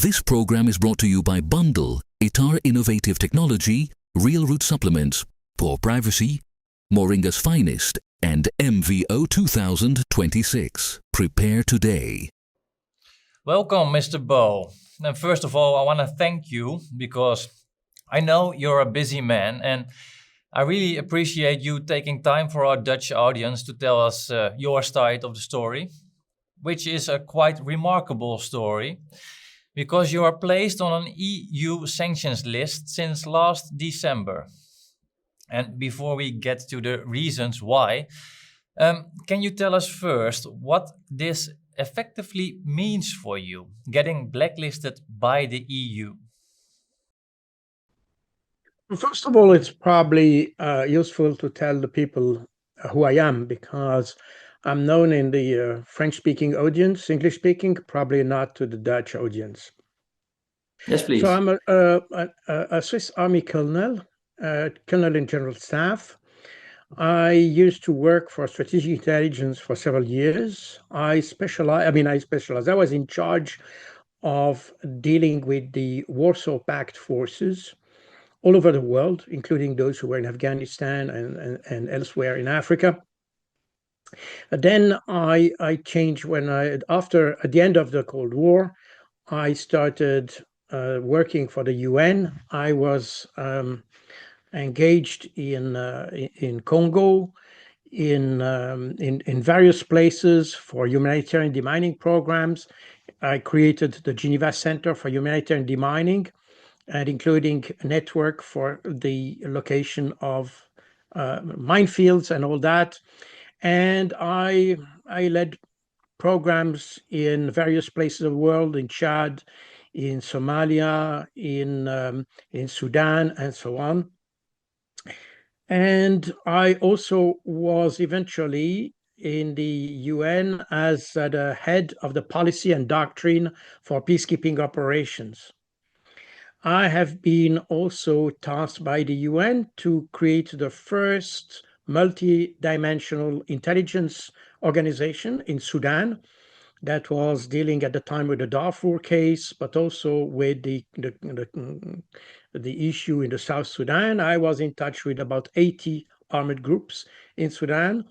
This program is brought to you by Bundle, ITAR Innovative Technology, Real Root Supplements, Poor Privacy, Moringa's Finest, and MVO 2026. Prepare today. Welcome, Mr. Bo. And first of all, I want to thank you because I know you're a busy man and I really appreciate you taking time for our Dutch audience to tell us your side of the story, which is a quite remarkable story because you are placed on an EU sanctions list since last December. And before we get to the reasons why, can you tell us first what this effectively means for you, getting blacklisted by the EU? First of all, it's probably useful to tell the people who I am, because I'm known in the French-speaking audience, English-speaking, probably not to the Dutch audience. Yes, please. So I'm a Swiss Army colonel, colonel in general staff. I used to work for strategic intelligence for several years. I was in charge of dealing with the Warsaw Pact forces all over the world, including those who were in Afghanistan and elsewhere in Africa. Then I changed at the end of the Cold War, I started working for the UN. I was engaged in Congo, in various places for humanitarian demining programs. I created the Geneva Center for Humanitarian Demining, and including a network for the location of minefields and all that. And I led programs in various places of the world, in Chad, in Somalia, in Sudan, and so on. And I also was eventually in the UN as the head of the policy and doctrine for peacekeeping operations. I have been also tasked by the UN to create the first multi-dimensional intelligence organization in Sudan that was dealing at the time with the Darfur case, but also with the issue in the South Sudan. I was in touch with about 80 armed groups in Sudan.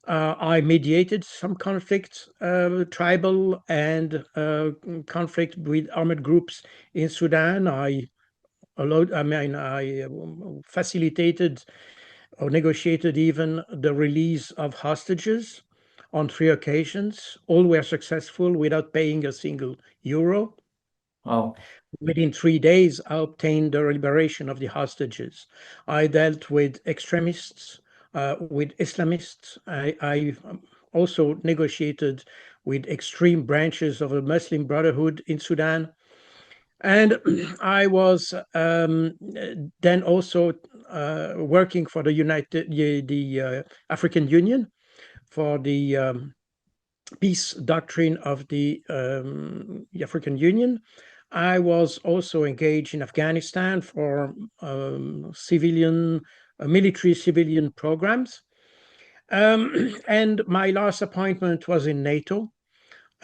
I mediated some conflict, tribal and conflict with armed groups in Sudan. I facilitated or negotiated even the release of hostages on 3 occasions. All were successful without paying a single euro. Wow. Within 3 days, I obtained the liberation of the hostages. I dealt with extremists, with Islamists. I also negotiated with extreme branches of the Muslim Brotherhood in Sudan. And I was then also working for the African Union for the peace doctrine of the African Union. I was also engaged in Afghanistan for military civilian programs. And my last appointment was in NATO.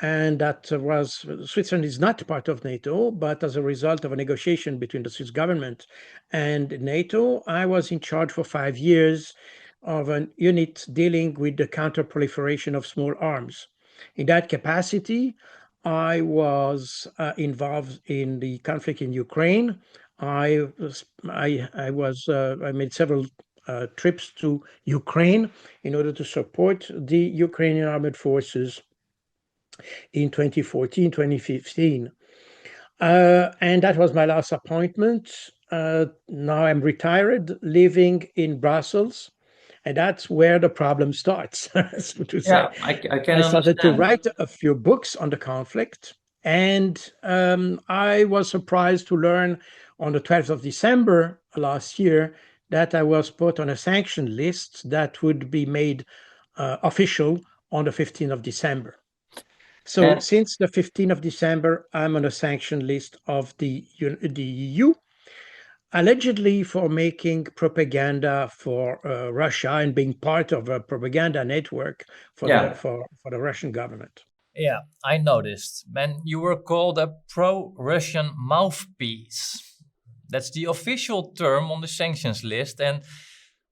And Switzerland is not part of NATO, but as a result of a negotiation between the Swiss government and NATO, I was in charge for 5 years of a unit dealing with the counter-proliferation of small arms. In that capacity, I was involved in the conflict in Ukraine. I made several trips to Ukraine in order to support the Ukrainian armed forces in 2014, 2015. And that was my last appointment. Now I'm retired, living in Brussels, and that's where the problem starts. So to say. Yeah, I can I started to understand. write a few books on the conflict, and I was surprised to learn on the 12th of December last year that I was put on a sanction list that would be made official on the 15th of December. So since the 15th of December, I'm on a sanction list of the EU, allegedly for making propaganda for Russia and being part of a propaganda network for the Russian government. Yeah, I noticed. Man, you were called a pro-Russian mouthpiece. That's the official term on the sanctions list, and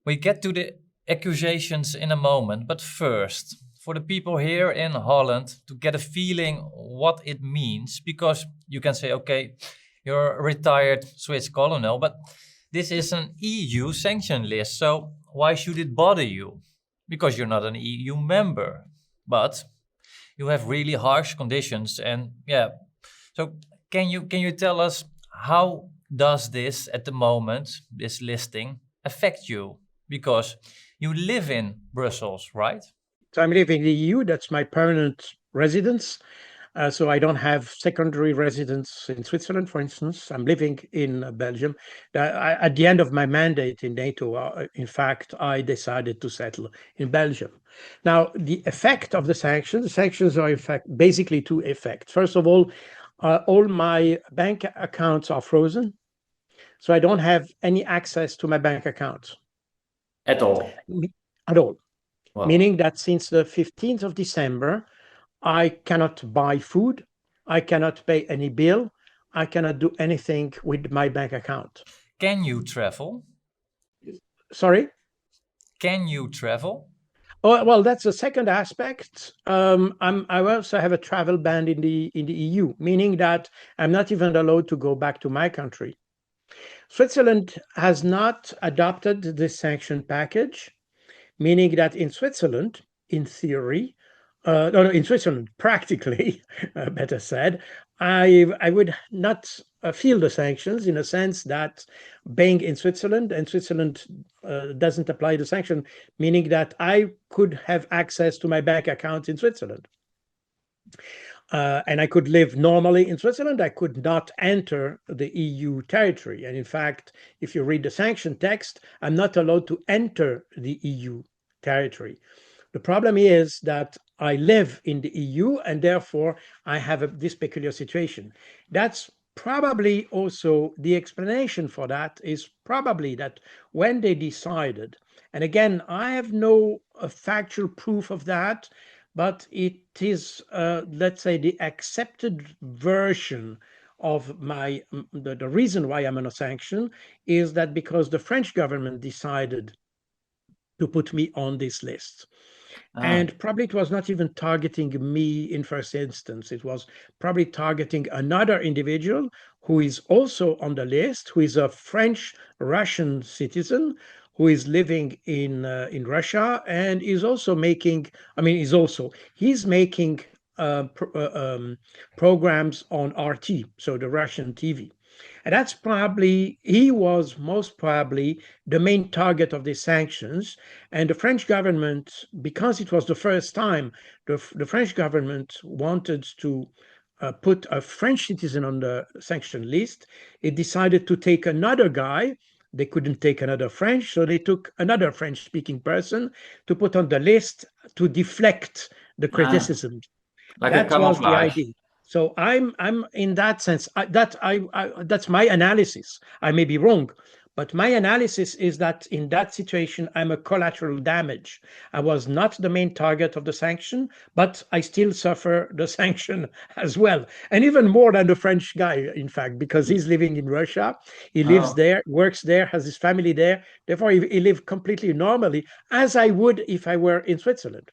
we get to the accusations in a moment. But first, for the people here in Holland to get a feeling what it means, because you can say, okay, you're a retired Swiss colonel, but this is an EU sanction list, so why should it bother you? Because you're not an EU member. But you have really harsh conditions, and yeah, so can you tell us how does this at the moment, this listing, affect you? Because you live in Brussels, right? So I'm living in the EU. That's my permanent residence. So I don't have secondary residence in Switzerland, for instance. I'm living in Belgium. At the end of my mandate in NATO, in fact, I decided to settle in Belgium. Now, the effect of the sanctions are in fact basically two effects. First of all my bank accounts are frozen. So I don't have any access to my bank accounts. At all. At all. Wow. Meaning that since the 15th of December, I cannot buy food, I cannot pay any bill, I cannot do anything with my bank account. Can you travel? Sorry? Can you travel? Oh, well, that's the second aspect. I also have a travel ban in the EU, meaning that I'm not even allowed to go back to my country. Switzerland has not adopted this sanction package, meaning that in Switzerland, in theory, no, in Switzerland, practically, better said, I would not feel the sanctions in a sense that being in Switzerland, and Switzerland doesn't apply the sanction, meaning that I could have access to my bank account in Switzerland. And I could live normally in Switzerland. I could not enter the EU territory. And in fact, if you read the sanction text, I'm not allowed to enter the EU territory. The problem is that I live in the EU, and therefore I have this peculiar situation. That's probably also the explanation for that is probably that when they decided, and again, I have no factual proof of that, but it is, let's say, the accepted version of the reason why I'm on a sanction is that because the French government decided to put me on this list. And probably it was not even targeting me in first instance. It was probably targeting another individual who is also on the list, who is a French-Russian citizen, who is living in Russia and is also making, he's making programs on RT, so the Russian TV. And that's probably, he was most probably the main target of the sanctions. And the French government, because it was the first time the French government wanted to put a French citizen on the sanction list, it decided to take another guy. They couldn't take another French, so they took another French-speaking person to put on the list to deflect the criticism. Like That a was the camouflage. idea. So I'm in that sense, that's my analysis. I may be wrong, but my analysis is that in that situation, I'm a collateral damage. I was not the main target of the sanction, but I still suffer the sanction as well. And even more than the French guy, in fact, because he's living in Russia. He lives there, works there, has his family there. Therefore, he lived completely normally, as I would if I were in Switzerland.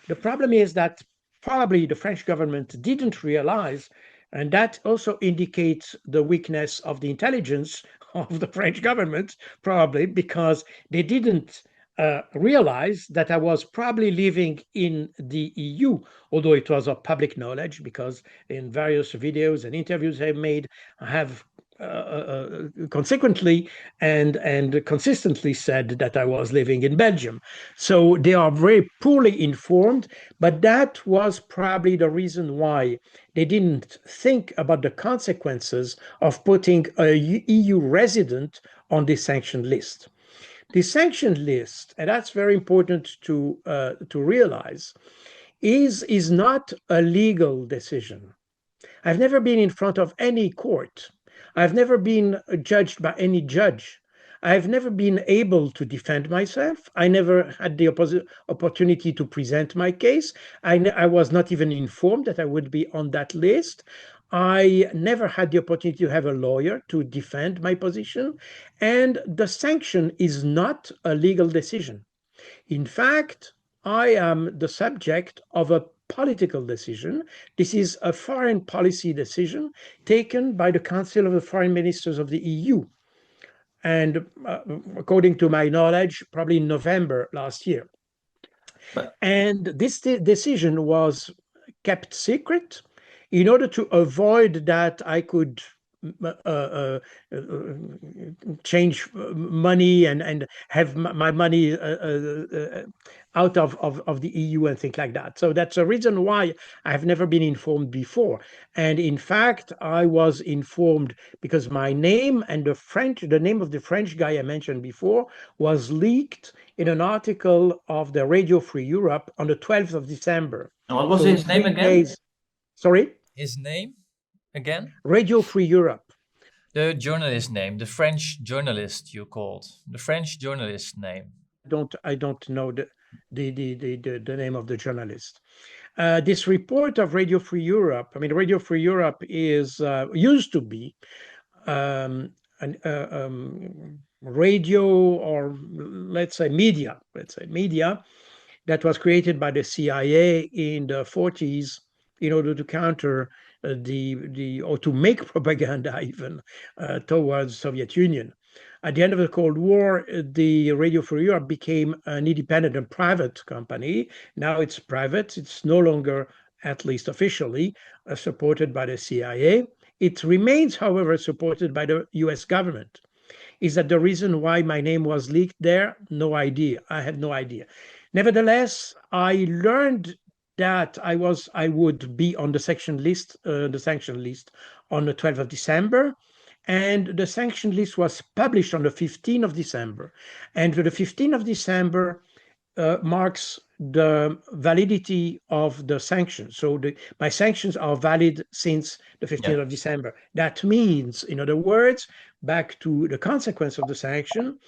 The problem is that probably the French government didn't realize, and that also indicates the weakness of the intelligence of the French government, probably because they didn't realize that I was probably living in the EU, although it was of public knowledge because in various videos and interviews I've made, I have consequently and consistently said that I was living in Belgium. So they are very poorly informed, but that was probably the reason why they didn't think about the consequences of putting a EU resident on the sanctioned list. The sanctioned list, and that's very important to realize, is not a legal decision. I've never been in front of any court. I've never been judged by any judge. I've never been able to defend myself. I never had the opportunity to present my case. I was not even informed that I would be on that list. I never had the opportunity to have a lawyer to defend my position. And the sanction is not a legal decision. In fact, I am the subject of a political decision. This is a foreign policy decision taken by the Council of the Foreign Ministers of the EU. And according to my knowledge, probably in November last year. And this decision was kept secret in order to avoid that I could change money and have my money out of the EU and things like that. So that's a reason why I've never been informed before. And in fact, I was informed because my name and the name of the French guy I mentioned before was leaked in an article of the Radio Free Europe on the 12th of December. And what was his name again? Sorry? His name again? Radio Free Europe. The journalist name, the French journalist you called, the French journalist name. I don't know the name of the journalist. This report of Radio Free Europe, I mean, Radio Free Europe is used to be radio, or let's say media that was created by the CIA in the 40s in order to counter or to make propaganda even towards Soviet Union. At the end of the Cold War, the Radio Free Europe became an independent and private company. Now it's private. It's no longer, at least officially, supported by the CIA. It remains, however, supported by the US government. Is that the reason why my name was leaked there? No idea. I had no idea. Nevertheless, I learned that I would be on the sanction list on the 12th of December. And the sanction list was published on the 15th of December. And the 15th of December marks the validity of the sanctions. So my sanctions are valid since the 15th of December. That means, in other words, back to the consequence of the sanction,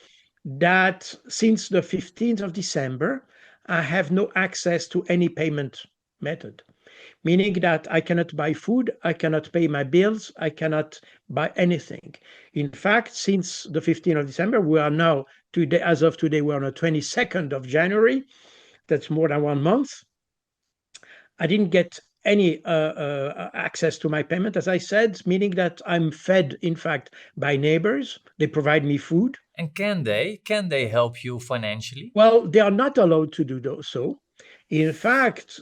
that since the 15th of December, I have no access to any payment method. Meaning that I cannot buy food, I cannot pay my bills, I cannot buy anything. In fact, since the 15th of December, we are now, as of today, we're on the 22nd of January. That's more than 1 month. I didn't get any access to my payment, as I said, meaning that I'm fed, in fact, by neighbors. They provide me food. And can they help you financially? Well, they are not allowed to do so. In fact,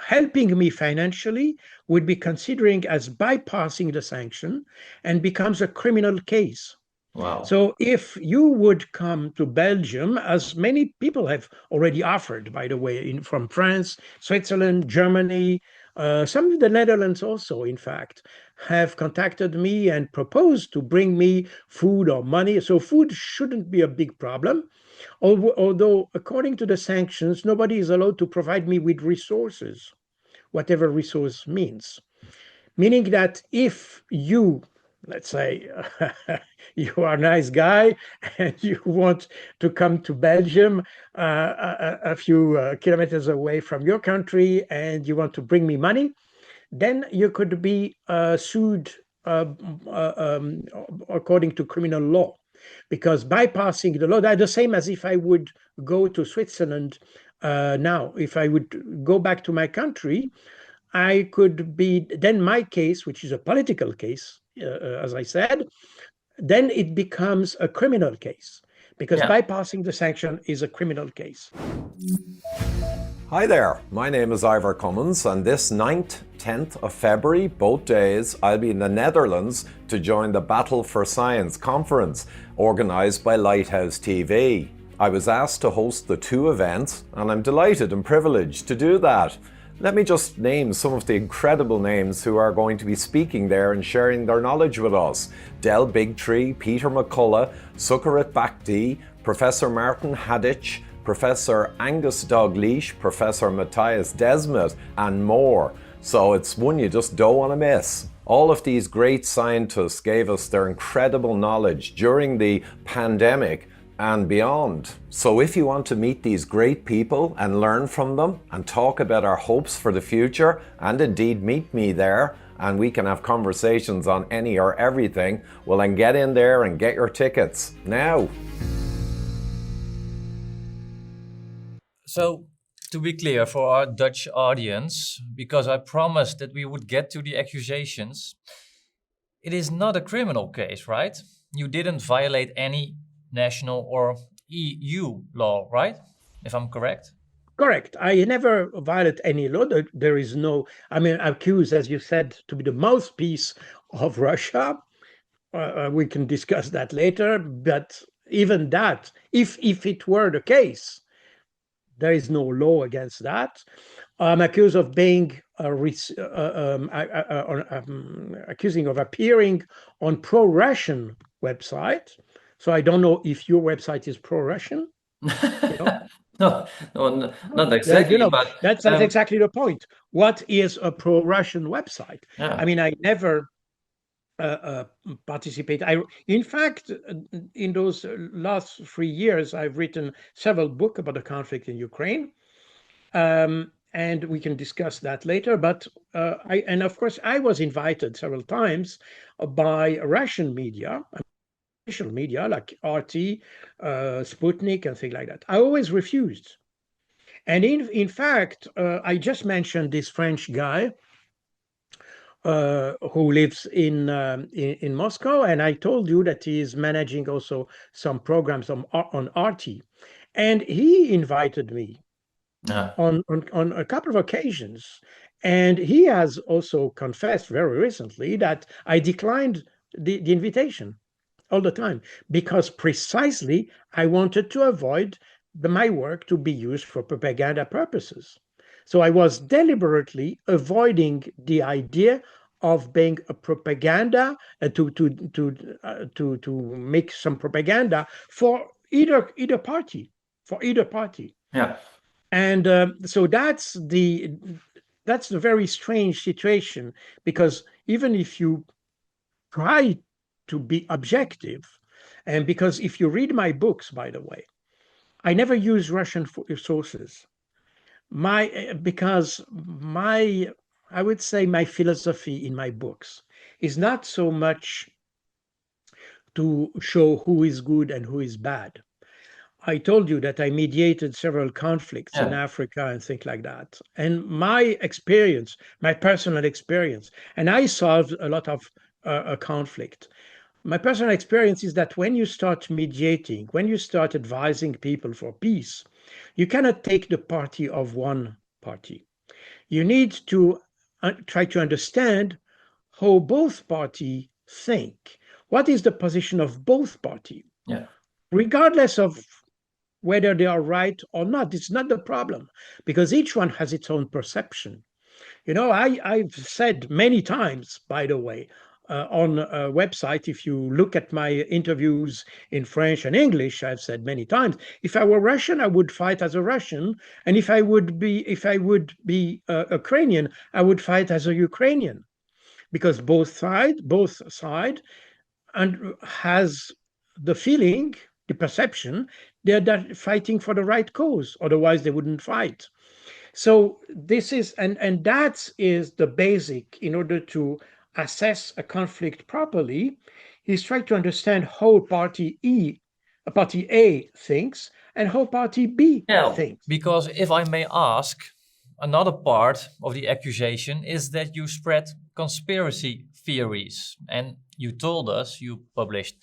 helping me financially would be considering as bypassing the sanction and becomes a criminal case. Wow. So if you would come to Belgium, as many people have already offered, by the way, from France, Switzerland, Germany, some of the Netherlands also, in fact, have contacted me and proposed to bring me food or money. So food shouldn't be a big problem. Although, according to the sanctions, nobody is allowed to provide me with resources, whatever resource means. Meaning that if you, let's say, you are a nice guy and you want to come to Belgium a few kilometers away from your country and you want to bring me money, then you could be sued according to criminal law. Because bypassing the law, that's the same as if I would go to Switzerland now. If I would go back to my country, I could be, then my case, which is a political case, as I said, then it becomes a criminal case. Because bypassing the sanction is a criminal case. Hi there, my name is Ivor Cummins, and this 9th, 10th of February, both days, I'll be in the Netherlands to join the Battle for Science conference organised by Lighthouse TV. I was asked to host the two events, and I'm delighted and privileged to do that. Let me just name some of the incredible names who are going to be speaking there and sharing their knowledge with us. Del Bigtree, Peter McCullough, Sukarit Bhakdi, Professor Martin Hadich, Professor Angus Dalgleish, Professor Matthias Desmet, and more. So it's one you just don't want to miss. All of these great scientists gave us their incredible knowledge during the pandemic and beyond. So if you want to meet these great people and learn from them and talk about our hopes for the future, and indeed meet me there, and we can have conversations on any or everything, well then get in there and get your tickets now. So, to be clear for our Dutch audience, because I promised that we would get to the accusations, it is not a criminal case, right? You didn't violate any national or EU law, right? If I'm correct? Correct. I never violate any law. There is no, I mean, accused, as you said, to be the mouthpiece of Russia. We can discuss that later. But even that, if it were the case, there is no law against that. I'm accused of being accusing of appearing on pro-Russian website. So I don't know if your website is pro-Russian. You know? No, not exactly. But that's exactly the point. What is a pro-Russian website? yeah. I mean, I never participate. In fact, in those last 3 years, I've written several books about the conflict in Ukraine, and we can discuss that later. But and of course, I was invited several times by Russian media, official media like RT, Sputnik, and things like that. I always refused. And in fact, I just mentioned this French guy who lives in Moscow, and I told you that he is managing also some programs on RT, and he invited me on a couple of occasions, and he has also confessed very recently that I declined the invitation all the time because precisely I wanted to avoid my work to be used for propaganda purposes. So I was deliberately avoiding the idea of being a propaganda to make some propaganda for either party, Yeah. And so that's the very strange situation, because even if you try to be objective, and because if you read my books, by the way, I never use Russian sources. Because I would say my philosophy in my books is not so much to show who is good and who is bad. I told you that I mediated several conflicts in Africa and things like that. And my experience, my personal experience, and I solved a lot of conflict. My personal experience is that when you start mediating, when you start advising people for peace, you cannot take the party of one party. You need to try to understand how both parties think. What is the position of both parties? Yeah. Regardless of whether they are right or not, it's not the problem, because each one has its own perception. You know, I've said many times, by the way, on a website, if you look at my interviews in French and English, I've said many times, if I were Russian, I would fight as a Russian, and if I would be Ukrainian, I would fight as a Ukrainian, because both side and has the feeling, the perception, they're fighting for the right cause. Otherwise, they wouldn't fight. So this is, and that is the basic in order to assess a conflict properly, is try to understand how party A thinks and how party B thinks. Because if I may ask, another part of the accusation is that you spread conspiracy theories. And you told us you published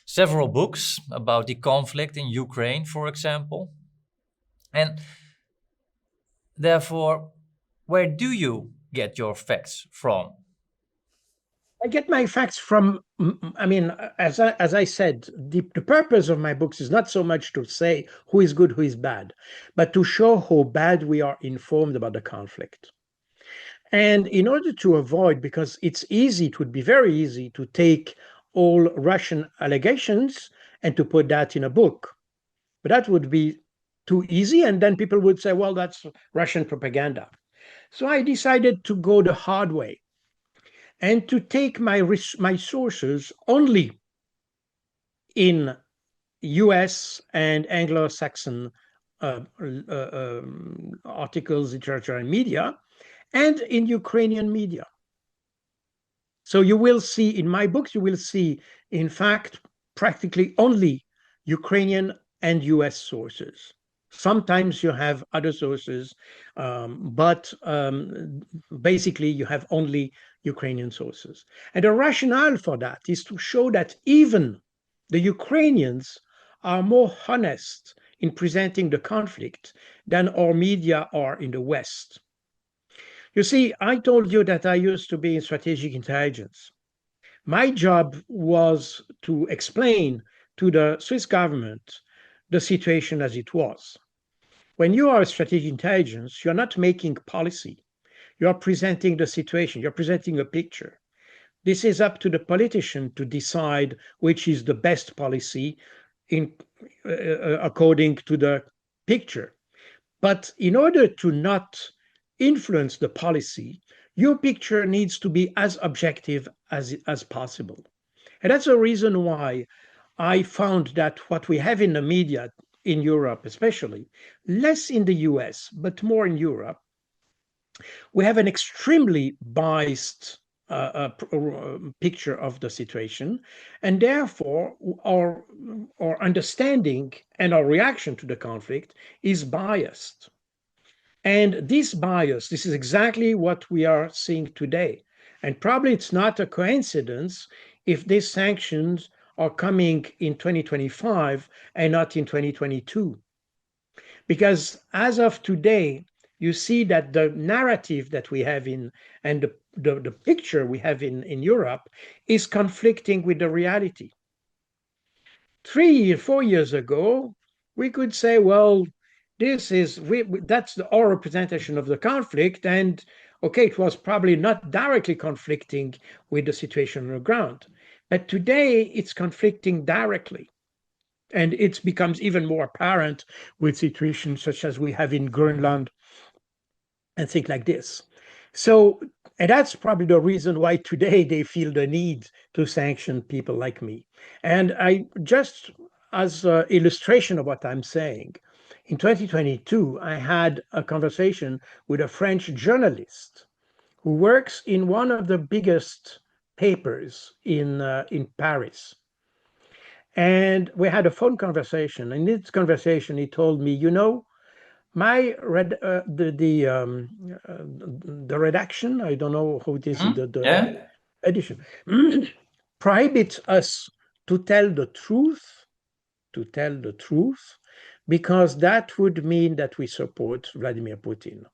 several books about the conflict in Ukraine, for example. And therefore, where do you get your facts from? I get my facts from, I mean, as I said, the purpose of my books is not so much to say who is good, who is bad, but to show how bad we are informed about the conflict. And in order to avoid, because it's easy, it would be very easy to take all Russian allegations and to put that in a book. But that would be too easy, and then people would say, well, that's Russian propaganda. So I decided to go the hard way. and to take my sources only in US and Anglo-Saxon articles, literature, and media, and in Ukrainian media. So you will see in my books, you will see, in fact, practically only Ukrainian and US sources. Sometimes you have other sources, but basically you have only Ukrainian sources. And the rationale for that is to show that even the Ukrainians are more honest in presenting the conflict than our media are in the West. You see, I told you that I used to be in strategic intelligence. My job was to explain to the Swiss government the situation as it was. When you are a strategic intelligence, you're not making policy. You're presenting the situation. You're presenting a picture. This is up to the politician to decide which is the best policy according to the picture. But in order to not influence the policy, your picture needs to be as objective as possible. And that's the reason why I found that what we have in the media in Europe, especially, less in the US, but more in Europe, we have an extremely biased picture of the situation, and therefore our understanding and our reaction to the conflict is biased. And this bias, this is exactly what we are seeing today. And probably it's not a coincidence if these sanctions are coming in 2025 and not in 2022. Because as of today, you see that the narrative that we have and the picture we have in Europe is conflicting with the reality. 3 or 4 years ago, we could say, well, that's our representation of the conflict, and okay, it was probably not directly conflicting with the situation on the ground, but today it's conflicting directly, and it becomes even more apparent with situations such as we have in Greenland and things like this. So, and that's probably the reason why today they feel the need to sanction people like me. And I just, as an illustration of what I'm saying, in 2022, I had a conversation with a French journalist who works in one of the biggest papers in Paris. And we had a phone conversation. In this conversation, he told me, you know, the redaction, I don't know how it is, the edition, prohibits us to tell the truth, because that would mean that we support Vladimir Putin.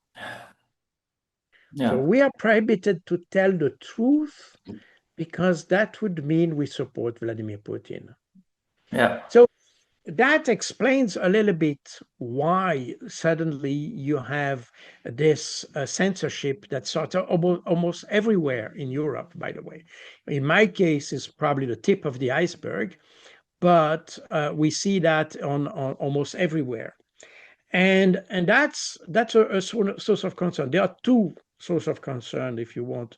Yeah. So we are prohibited to tell the truth because that would mean we support Vladimir Putin. Yeah. So that explains a little bit why suddenly you have this censorship that's sort of almost everywhere in Europe, by the way. In my case, it's probably the tip of the iceberg, but we see that on almost everywhere. And that's a source of concern. There are two sources of concern, if you want,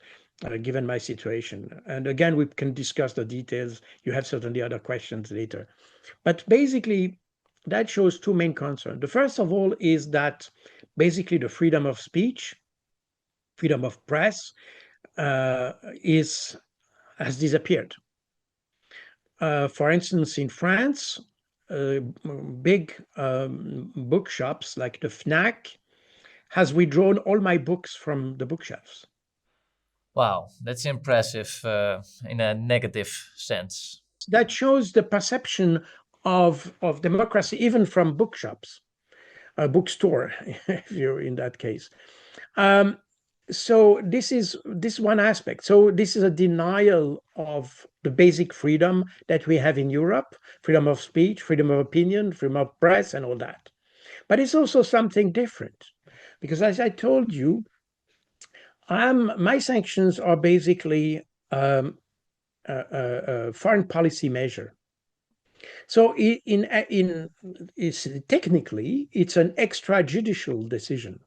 given my situation. And again, we can discuss the details. You have certainly other questions later. But basically, that shows two main concerns. The first of all is that basically the freedom of speech, freedom of press has disappeared. For instance, in France, big bookshops like the Fnac has withdrawn all my books from the bookshelves. Wow, that's impressive in a negative sense. That shows the perception of democracy, even from bookshops, a bookstore, if you're in that case. So this is one aspect. So this is a denial of the basic freedom that we have in Europe, freedom of speech, freedom of opinion, freedom of press, and all that. But it's also something different, because as I told you, my sanctions are basically a foreign policy measure. So technically, it's an extrajudicial decision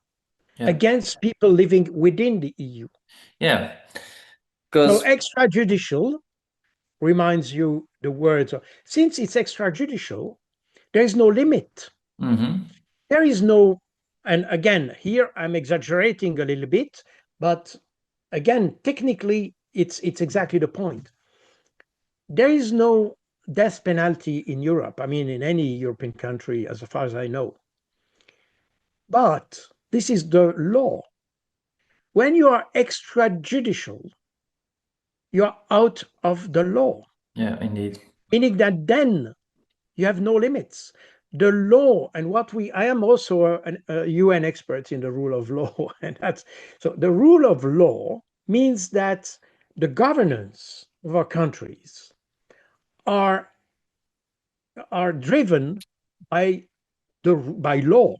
against people living within the EU. Yeah. So extrajudicial reminds you the words. Since it's extrajudicial, there is no limit. There is no, and again, here I'm exaggerating a little bit, but again, technically, it's exactly the point. There is no death penalty in Europe. I mean, in any European country, as far as I know. But this is the law. When you are extrajudicial, you are out of the law. Yeah, indeed. Meaning that then you have no limits. The law and I am also a UN expert in the rule of law. And so the rule of law means that the governance of our countries are driven by law.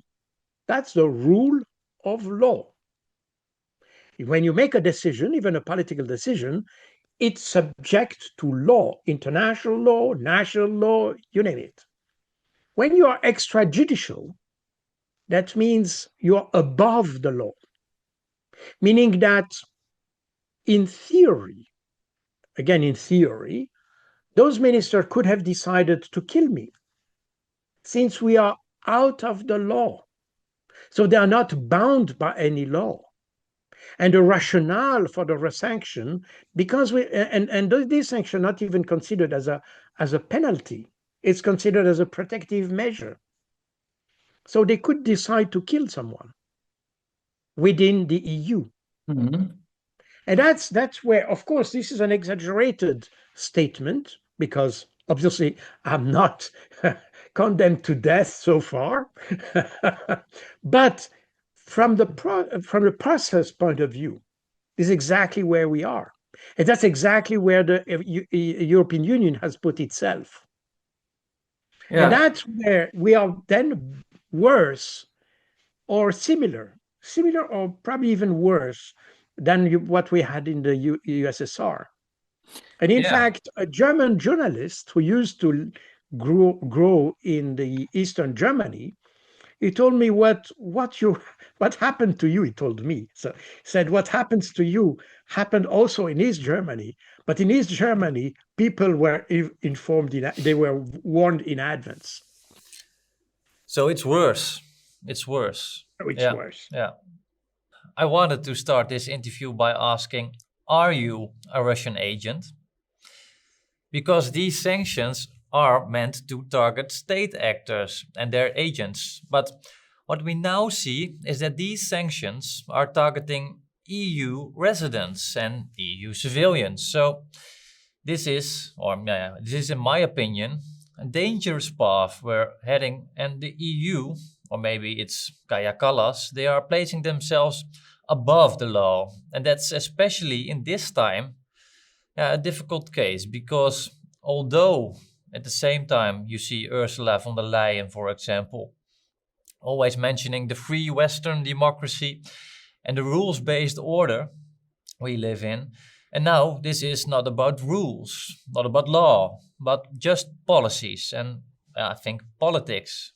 That's the rule of law. When you make a decision, even a political decision, it's subject to law, international law, national law, you name it. When you are extrajudicial, that means you're above the law, meaning that in theory, those ministers could have decided to kill me since we are out of the law. So they are not bound by any law. And the rationale for the sanction, because these sanctions are not even considered as a penalty, it's considered as a protective measure. So they could decide to kill someone within the EU. And that's where, of course, this is an exaggerated statement, because obviously I'm not condemned to death so far. But from the process point of view, this is exactly where we are. And that's exactly where the European Union has put itself. Yeah. And that's where we are then worse or similar or probably even worse than what we had in the USSR. And in fact, a German journalist who used to grow in the Eastern Germany, he told me what happened to you. He told me, so he said, what happens to you happened also in East Germany, but in East Germany, people were informed, they were warned in advance. So it's worse. It's worse. It's worse. Yeah. I wanted to start this interview by asking, are you a Russian agent? Because these sanctions are meant to target state actors and their agents. But what we now see is that these sanctions are targeting EU residents and EU civilians. So this is, in my opinion, a dangerous path we're heading, and the EU, or maybe it's Kaja Kallas, they are placing themselves above the law. And that's especially in this time a difficult case, because although at the same time you see Ursula von der Leyen, for example, always mentioning the free Western democracy and the rules-based order we live in. And now this is not about rules, not about law, but just policies and I think politics.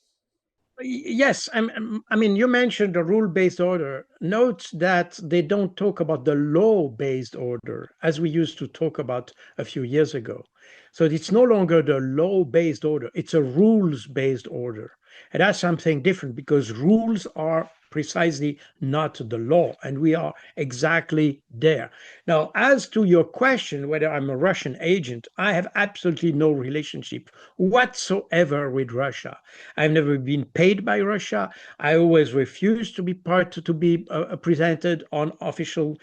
Yes, I mean, you mentioned the rule-based order. Note that they don't talk about the law-based order as we used to talk about a few years ago. So it's no longer the law-based order, it's a rules-based order. And that's something different, because rules are precisely not the law, and we are exactly there. Now, as to your question, whether I'm a Russian agent, I have absolutely no relationship whatsoever with Russia. I've never been paid by Russia. I always refuse to be presented on official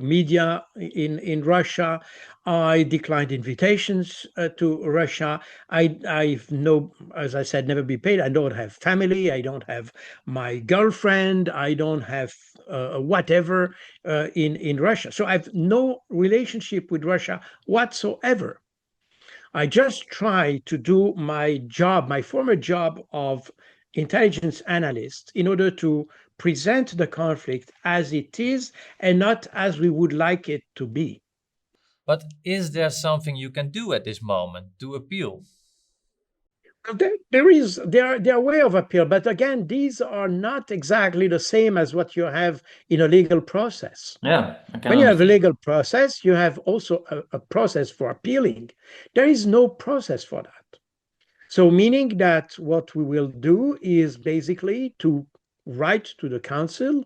media in Russia. I declined invitations to Russia. I've as I said, never been paid. I don't have family. I don't have my girlfriend. I don't have whatever in Russia. So I have no relationship with Russia whatsoever. I just try to do my job, my former job of intelligence analyst, in order to present the conflict as it is and not as we would like it to be. But is there something you can do at this moment to appeal? There are way of appeal, but again, these are not exactly the same as what you have in a legal process. Yeah, when you have a legal process, you have also a process for appealing. There is no process for that. So meaning that what we will do is basically to write to the Council,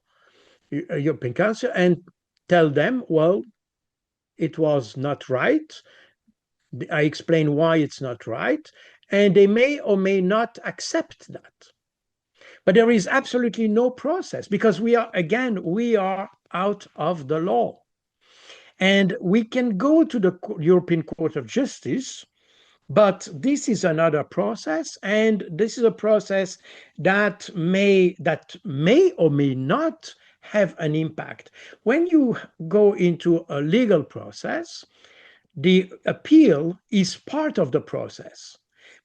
European Council, and tell them, well, it was not right. I explain why it's not right, and they may or may not accept that. But there is absolutely no process because we are out of the law. And we can go to the European Court of Justice, but this is another process, and this is a process that may or may not have an impact. When you go into a legal process, the appeal is part of the process.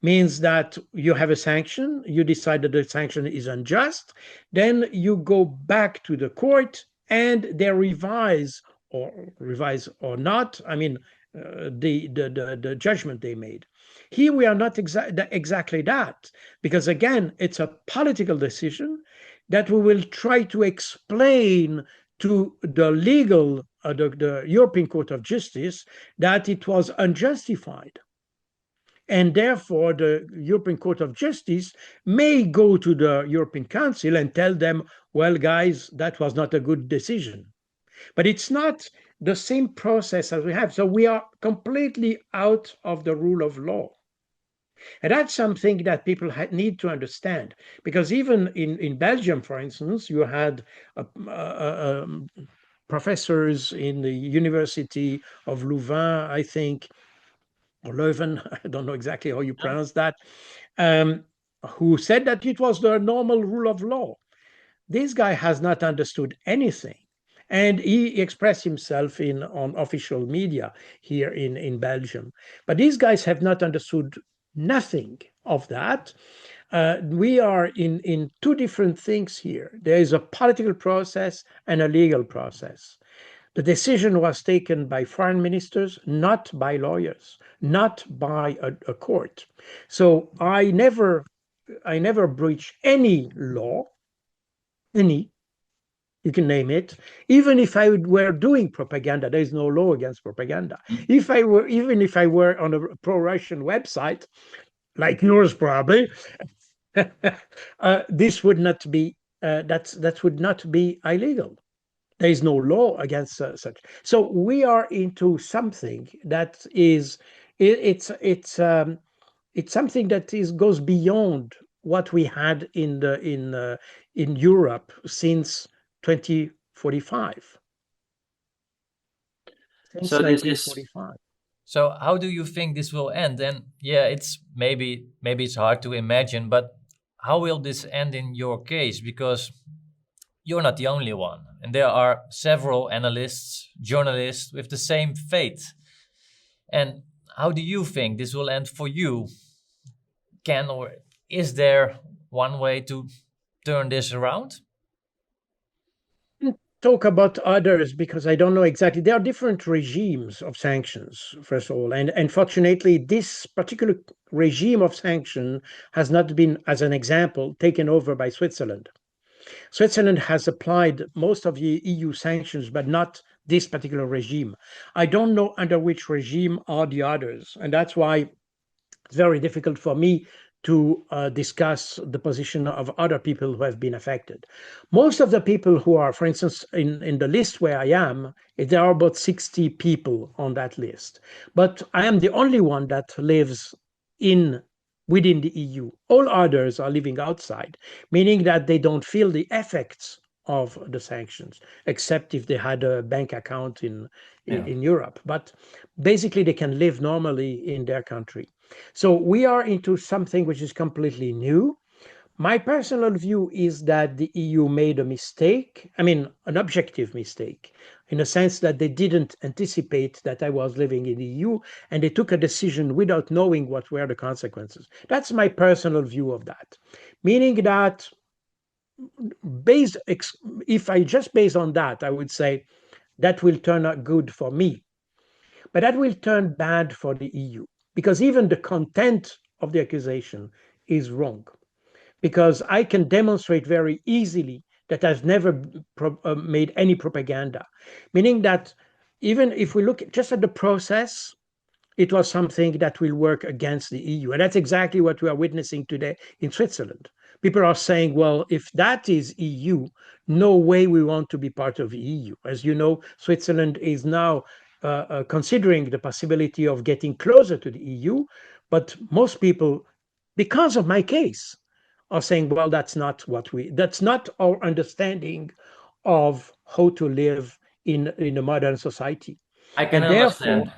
Means that you have a sanction, you decide that the sanction is unjust, then you go back to the court and they revise or not, the judgment they made. Here we are not exactly that, because again, it's a political decision that we will try to explain to the European Court of Justice that it was unjustified. And therefore, the European Court of Justice may go to the European Council and tell them, well, guys, that was not a good decision. But it's not the same process as we have. So we are completely out of the rule of law. And that's something that people need to understand, because even in Belgium, for instance, you had professors in the University of Louvain, I think, or Leuven, I don't know exactly how you pronounce that, who said that it was the normal rule of law. This guy has not understood anything. And he expressed himself on official media here in Belgium. But these guys have not understood nothing of that. We are in two different things here. There is a political process and a legal process. The decision was taken by foreign ministers, not by lawyers, not by a court. So I never breach any law, you can name it. Even if I were doing propaganda, there is no law against propaganda. Even if I were on a pro-Russian website, like yours probably, this would not be that would not be illegal. There is no law against such. So we are into something that is it's something that goes beyond what we had in Europe since 2045. Since So this 1945. So how do you think this will end? And yeah, it's maybe it's hard to imagine, but how will this end in your case? Because you're not the only one, and there are several analysts, journalists with the same fate. And how do you think this will end for you? Is there one way to turn this around? Talk about others because I don't know exactly. There are different regimes of sanctions, first of all, and unfortunately, this particular regime of sanction has not been, as an example, taken over by Switzerland. Switzerland has applied most of the EU sanctions, but not this particular regime. I don't know under which regime are the others, and that's why it's very difficult for me to discuss the position of other people who have been affected. Most of the people who are, for instance, in the list where I am, there are about 60 people on that list. But I am the only one that lives within the EU. All others are living outside, meaning that they don't feel the effects of the sanctions, except if they had a bank account in Europe. But basically, they can live normally in their country. So we are into something which is completely new. My personal view is that the EU made a mistake, an objective mistake, in the sense that they didn't anticipate that I was living in the EU, and they took a decision without knowing what were the consequences. That's my personal view of that. Meaning that if I just base on that, I would say that will turn out good for me. But that will turn bad for the EU, because even the content of the accusation is wrong, because I can demonstrate very easily that I've never made any propaganda, meaning that even if we look just at the process, it was something that will work against the EU. And that's exactly what we are witnessing today in Switzerland. People are saying, well, if that is EU, no way we want to be part of the EU. As you know, Switzerland is now considering the possibility of getting closer to the EU, but most people, because of my case, are saying, well, that's not our understanding of how to live in a modern society. I can And understand.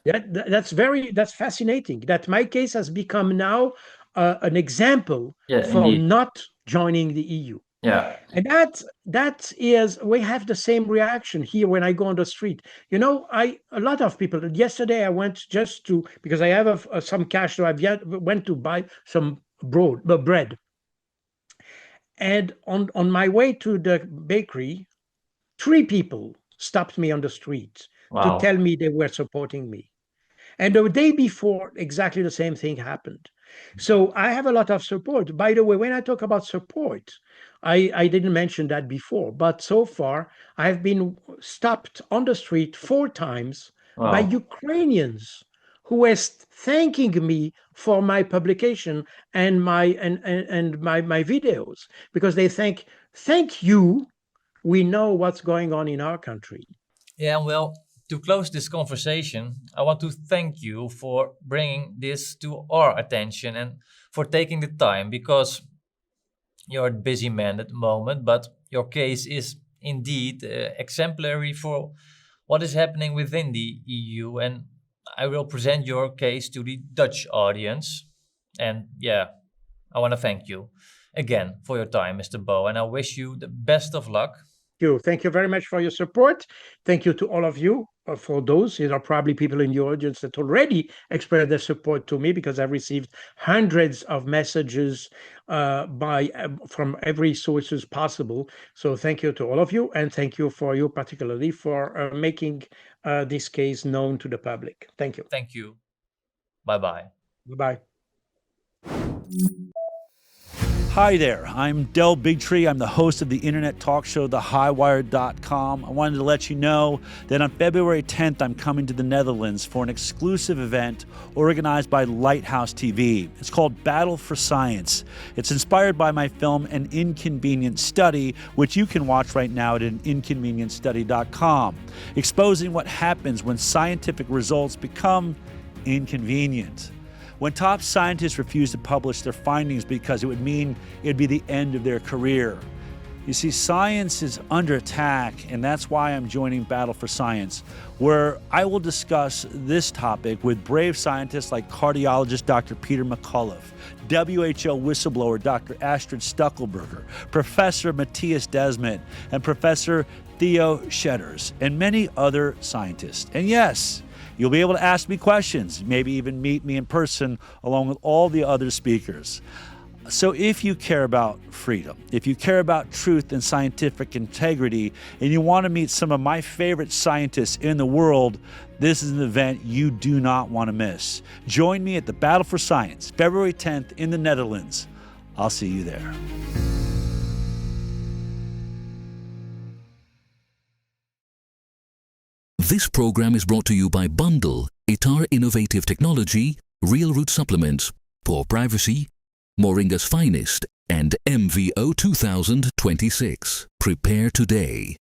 therefore, that's fascinating. That my case has become now an example for indeed. not joining the EU. Yeah. And that is, we have the same reaction here when I go on the street. You know, a lot of people. Yesterday I went because I have some cash, so went to buy some bread. And on my way to the bakery, 3 people stopped me on the street to tell me they were supporting me. And the day before, exactly the same thing happened. So I have a lot of support. By the way, when I talk about support, I didn't mention that before, but so far I've been stopped on the street 4 times by Ukrainians who were thanking me for my publication and my videos, because they thank you. We know what's going on in our country. Yeah, well, to close this conversation, I want to thank you for bringing this to our attention and for taking the time, because you're a busy man at the moment, but your case is indeed exemplary for what is happening within the EU. And I will present your case to the Dutch audience. And yeah, I want to thank you again for your time, Mr. Bou, and I wish you the best of luck. Thank you very much for your support. Thank you to all of you. For those, there are probably people in the audience that already expressed their support to me, because I've received hundreds of messages from every sources possible. So thank you to all of you, and thank you particularly for making this case known to the public. Thank you. Thank you. Bye-bye. Goodbye. Hi there, I'm Del Bigtree. I'm the host of the internet talk show, thehighwire.com. I wanted to let you know that on February 10th, I'm coming to the Netherlands for an exclusive event organized by Lighthouse TV. It's called Battle for Science. It's inspired by my film, An Inconvenient Study, which you can watch right now at aninconvenientstudy.com, exposing what happens when scientific results become inconvenient. When top scientists refuse to publish their findings because it would mean it'd be the end of their career. You see, science is under attack, and that's why I'm joining Battle for Science, where I will discuss this topic with brave scientists like cardiologist Dr. Peter McCullough, WHO whistleblower Dr. Astrid Stuckelberger, Professor Matthias Desmet, and Professor Theo Shetters, and many other scientists. And yes, you'll be able to ask me questions, maybe even meet me in person along with all the other speakers. So if you care about freedom, if you care about truth and scientific integrity, and you want to meet some of my favorite scientists in the world, this is an event you do not want to miss. Join me at the Battle for Science, February 10th in the Netherlands. I'll see you there. This program is brought to you by Bundle, ITAR Innovative Technology, Real Root Supplements, Poor Privacy, Moringa's Finest, and MVO 2026. Prepare today.